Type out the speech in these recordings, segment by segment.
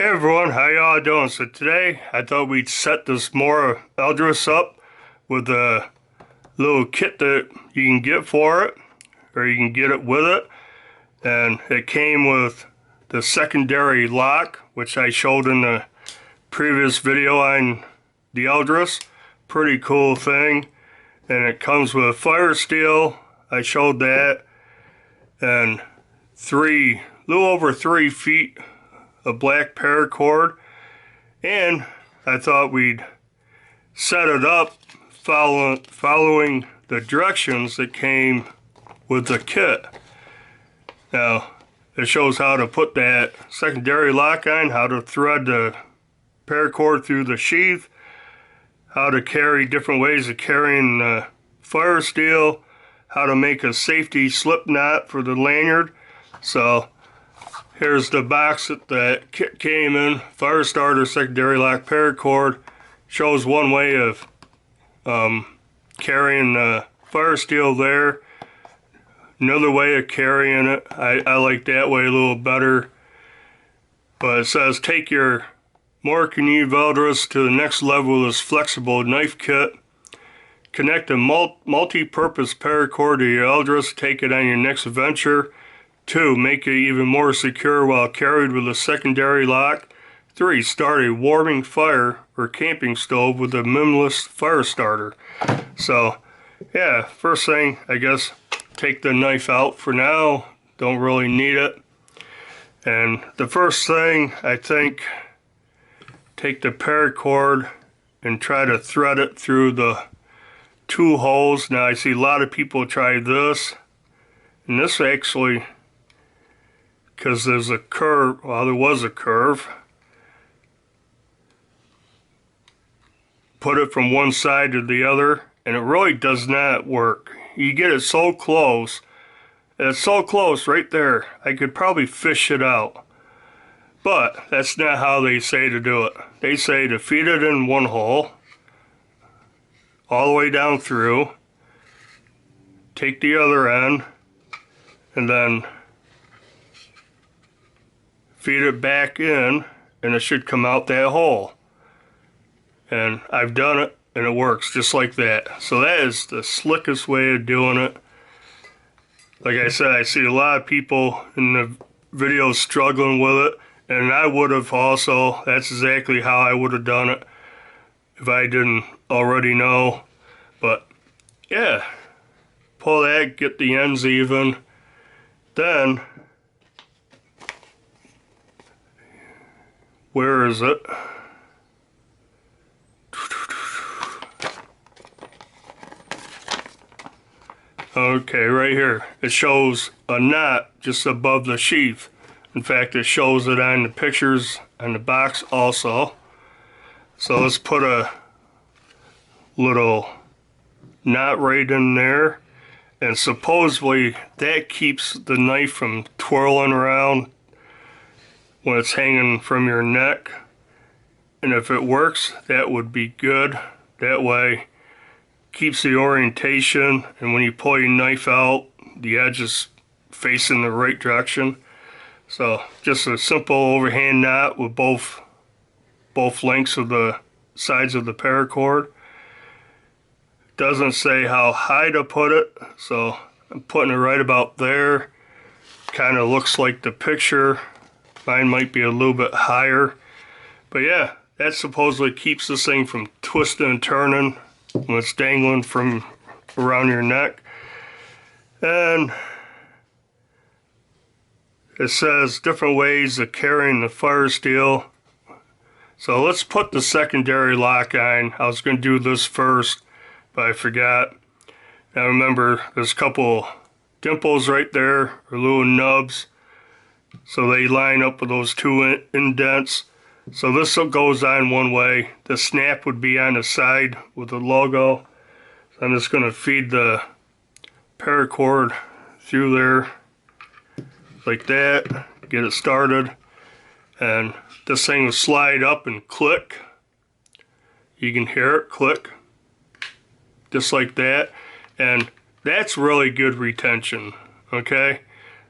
Hey everyone, how y'all doing? So today I thought we'd set this Mora Eldris up with a little kit that you can get for it, or you can get it with it. And it came with the secondary lock, which I showed in the previous video on the Eldris. Pretty cool thing. And it comes with fire steel, I showed that, and little over 3 feet of black paracord. And I thought we'd set it up following the directions that came with the kit. Now, it shows how to put that secondary lock on, how to thread the paracord through the sheath, how to carry different ways of carrying the fire steel, how to make a safety slip knot for the lanyard. So here's the box that the kit came in. Fire starter, secondary lock, paracord. Shows one way of carrying the fire steel there. Another way of carrying it. I like that way a little better. But it says, take your Mora Eldris to the next level with this flexible knife kit. Connect a multi-purpose paracord to your Eldris. Take it on your next adventure. 2. Make it even more secure while carried with a secondary lock. 3. Start a warming fire or camping stove with a minimalist fire starter. So, yeah, first thing, I guess, take the knife out for now. Don't really need it. And the first thing, I think, take the paracord and try to thread it through the 2 holes. Now, I see a lot of people try this. And this actually, because there's a curve, well, there was a curve. Put it from one side to the other, and it really does not work. You get it so close, and it's so close right there, I could probably fish it out. But that's not how they say to do it. They say to feed it in one hole, all the way down through, take the other end, and then feed it back in, and it should come out that hole. And I've done it, and it works just like that. So that is the slickest way of doing it. Like I said, I see a lot of people in the videos struggling with it, and I would have also. That's exactly how I would have done it if I didn't already know. But yeah, pull that, get the ends even. Then, where is it? Okay, right here. It shows a knot just above the sheath. In fact, it shows it on the pictures on the box also. So let's put a little knot right in there. And supposedly that keeps the knife from twirling around when it's hanging from your neck. And if it works, that would be good. That way, keeps the orientation, and when you pull your knife out, the edge is facing the right direction. So just a simple overhand knot with both lengths of the sides of the paracord. Doesn't say how high to put it, so I'm putting it right about there. Kind of looks like the picture. Mine might be a little bit higher. But yeah, that supposedly keeps this thing from twisting and turning when it's dangling from around your neck. And it says different ways of carrying the fire steel. So let's put the secondary lock on. I was going to do this first, but I forgot. Now remember, there's a couple dimples right there, or little nubs. So they line up with those 2 indents. So this goes on one way. The snap would be on the side with the logo. So I'm just going to feed the paracord through there like that. Get it started. And this thing will slide up and click. You can hear it click. Just like that. And that's really good retention. Okay?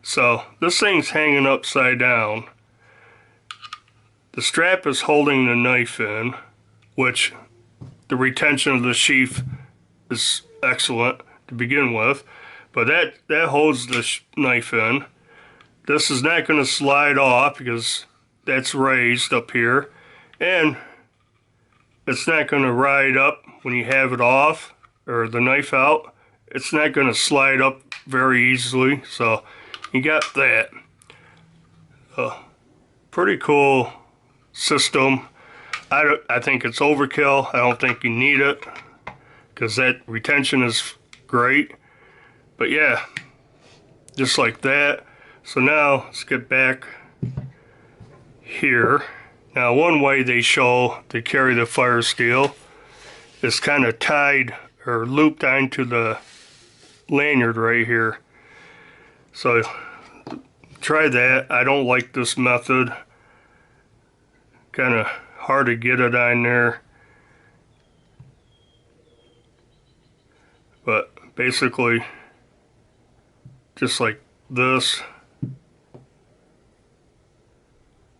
So this thing's hanging upside down. the strap is holding the knife in, which the retention of the sheath is excellent to begin with, but that holds the knife in. This is not going to slide off because that's raised up here, and it's not going to ride up when you have it off or the knife out. It's not going to slide up very easily, so you got that. Pretty cool system. I think it's overkill. I don't think you need it because that retention is great. But yeah, just like that. So now let's get back here. Now one way they show to carry the fire steel is kind of tied or looped onto the lanyard right here. So try that. I don't like this method. Kind of hard to get it on there. But basically, just like this.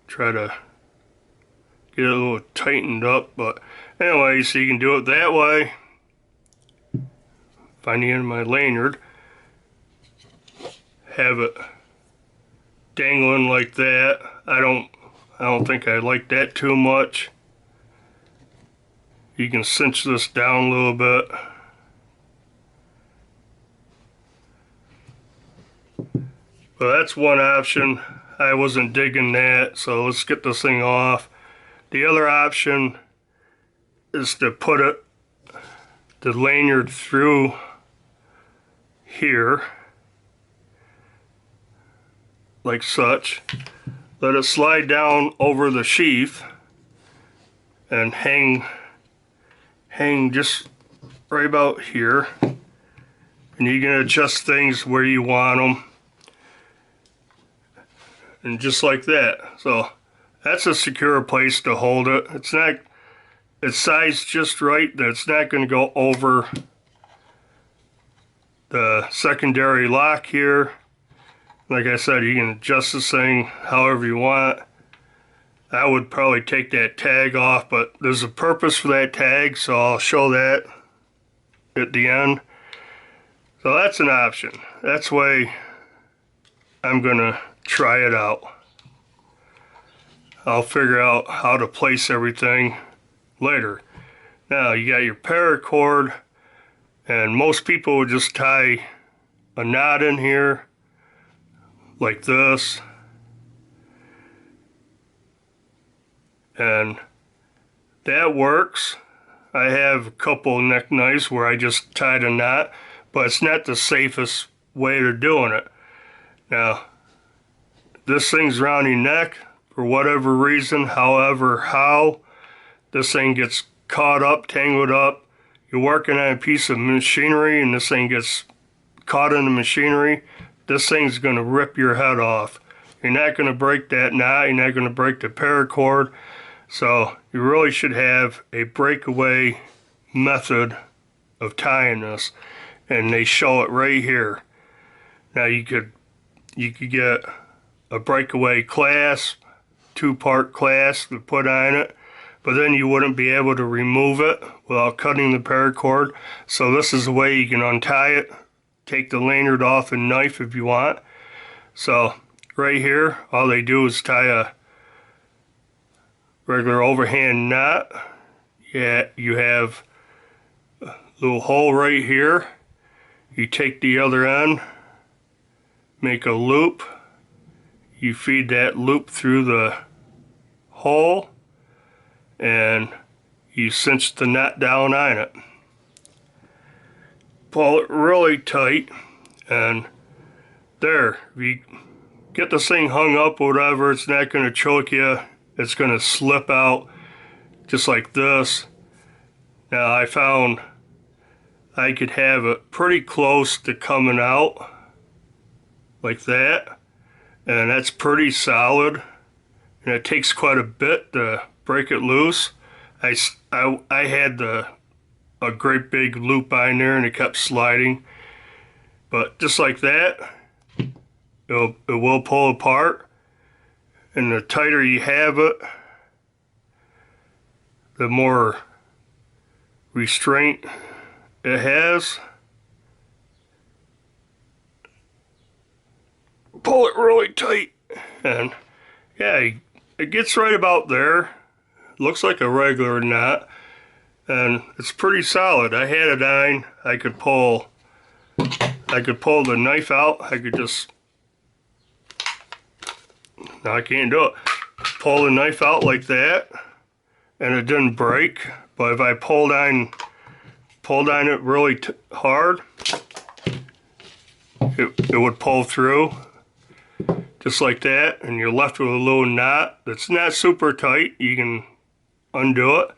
Try to get it a little tightened up. But anyway, so you can do it that way. Find the end of my lanyard. Have it dangling like that. I don't think I like that too much. You can cinch this down a little bit. Well, that's one option. I wasn't digging that, so let's get this thing off. The other option is to put the lanyard through here, like such. Let it slide down over the sheath and hang just right about here. And you can adjust things where you want them. And just like that. So that's a secure place to hold it. It's sized just right that it's not going to go over the secondary lock here. Like I said, you can adjust this thing however you want. I would probably take that tag off, but there's a purpose for that tag, so I'll show that at the end. So that's an option. That's the way I'm gonna try it out. I'll figure out how to place everything later. Now you got your paracord, and most people would just tie a knot in here like this, and that works. I have a couple neck knives where I just tied a knot, but it's not the safest way of doing it. Now this thing's around your neck for whatever reason, how this thing gets caught up, tangled up. You're working on a piece of machinery and this thing gets caught in the machinery, this thing's going to rip your head off. You're not going to break that knot, you're not going to break the paracord. So you really should have a breakaway method of tying this, and they show it right here. Now you could get a breakaway clasp, 2-part clasp to put on it, but then you wouldn't be able to remove it without cutting the paracord. So this is the way you can untie it, take the lanyard off and knife if you want. So right here, all they do is tie a regular overhand knot. Yeah, you have a little hole right here. You take the other end, make a loop. You feed that loop through the hole, and you cinch the knot down on it. Pull it really tight, and there. If you get this thing hung up or whatever, it's not going to choke you. It's going to slip out just like this. Now I found I could have it pretty close to coming out like that, and that's pretty solid, and it takes quite a bit to break it loose. I had a great big loop on there and it kept sliding, but just like that, it will pull apart, and the tighter you have it, the more restraint it has. Pull it really tight, and yeah, it gets right about there. Looks like a regular knot, and it's pretty solid. I had it on. I could pull the knife out. I could just, no, I can't do it. Pull the knife out like that, and it didn't break. But if I pulled on it really hard, it would pull through, just like that, and you're left with a little knot that's not super tight. You can undo it.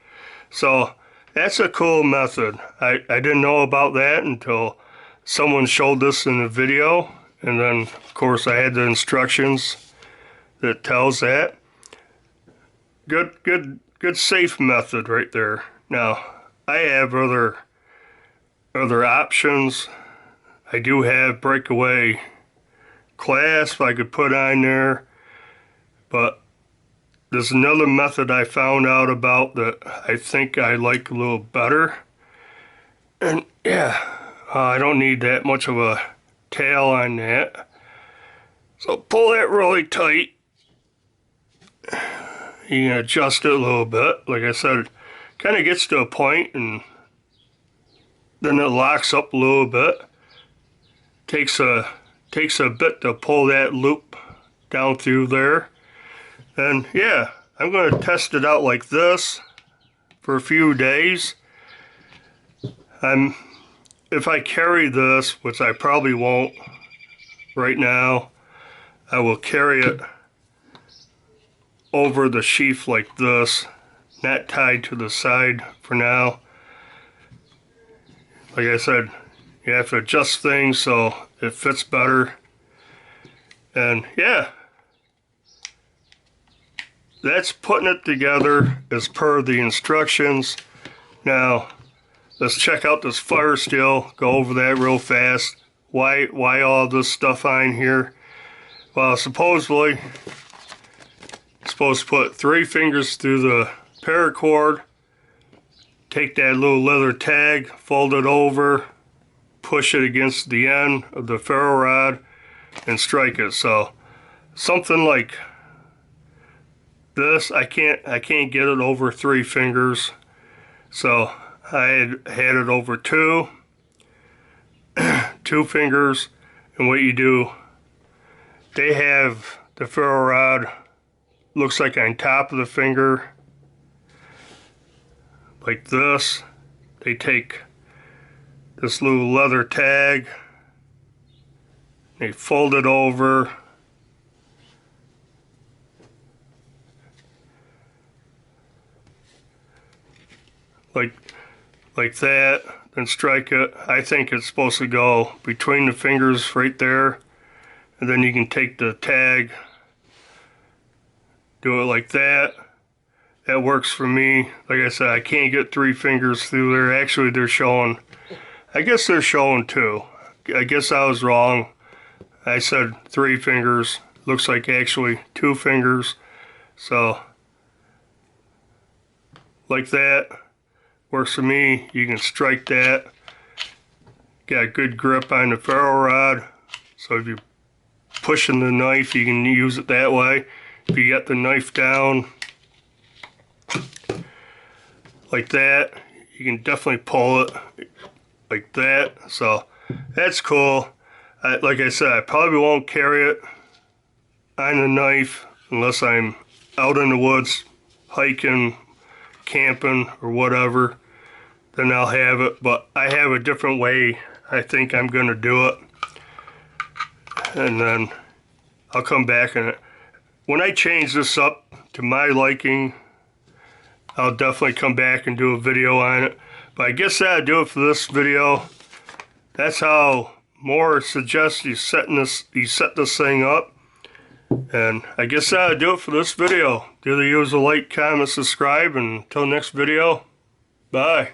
So that's a cool method. I didn't know about that until someone showed this in the video, and then of course I had the instructions that tells that. Good safe method right there. Now I have other options. I do have breakaway clasp I could put on there, but there's another method I found out about that I think I like a little better. And yeah, I don't need that much of a tail on that. So pull that really tight. You can adjust it a little bit. Like I said, it kind of gets to a point and then it locks up a little bit. Takes a bit to pull that loop down through there. And yeah, I'm going to test it out like this for a few days. If I carry this, which I probably won't right now, I will carry it over the sheath like this, not tied to the side for now. Like I said, you have to adjust things so it fits better. And yeah, that's putting it together as per the instructions. Now, let's check out this fire steel, go over that real fast. Why all this stuff on here? Well, supposedly, you're supposed to put 3 fingers through the paracord, take that little leather tag, fold it over, push it against the end of the ferro rod, and strike it. So, something like this, I can't get it over 3 fingers, so I had it over 2 fingers. And what you do, they have the ferro rod looks like on top of the finger like this. They take this little leather tag, they fold it over, like that, then strike it. I think it's supposed to go between the fingers right there, and then you can take the tag, do it like that. That works for me. Like I said, I can't get 3 fingers through there. Actually, they're showing, I guess they're showing 2. I guess I was wrong. I said 3 fingers. Looks like actually 2 fingers. So, like that. Works for me. You can strike that. Got a good grip on the ferro rod. So if you're pushing the knife, you can use it that way. If you got the knife down like that, you can definitely pull it like that. So that's cool. Like I said, I probably won't carry it on the knife unless I'm out in the woods hiking, camping, or whatever. Then I'll have it, but I have a different way I think I'm going to do it. And then I'll come back and when I change this up to my liking, I'll definitely come back and do a video on it. But I guess that'll do it for this video. That's how Mora suggests you set this thing up. And I guess that'll do it for this video. Do the usual like, comment, subscribe, and until next video, bye.